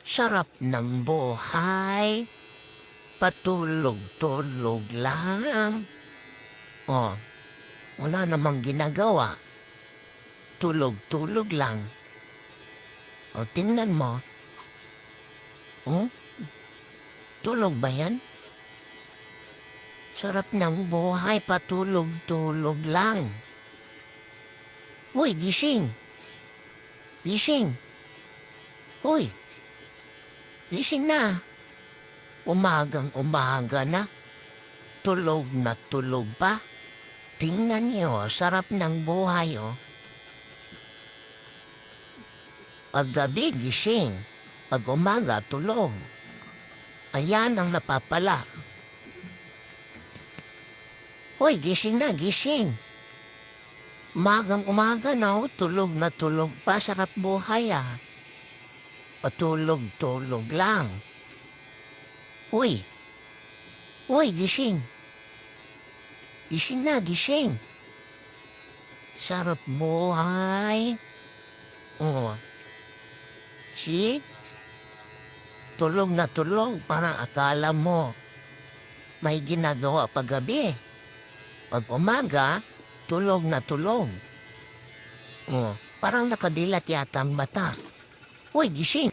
Sarap ng buhay, patulog-tulog lang. Oh, wala namang ginagawa, tulog-tulog lang. O, tingnan mo. Oh, tulog ba yan? Sarap ng buhay, patulog-tulog lang. Uy, gising! Gising! Uy, gising na! Umagang-umaga na, tulog na tulog pa. Tingnan niyo, sarap ng buhay, oh. Paggabi gising, pag umaga tulog. Ayan ang napapala. Hoy, gising na, gising. Umagang-umaga na, oh, tulog na tulog pa. Sarap buhay, ah. Patulog-tulog lang. Uy, uy, gising. Gising na, gising. Sarap buhay. Oh, see? Tulog na tulog, parang akala mo may ginagawa paggabi. Pag umaga, tulog na tulog. Oh, parang nakadilat yata ang mata. Uy, gising.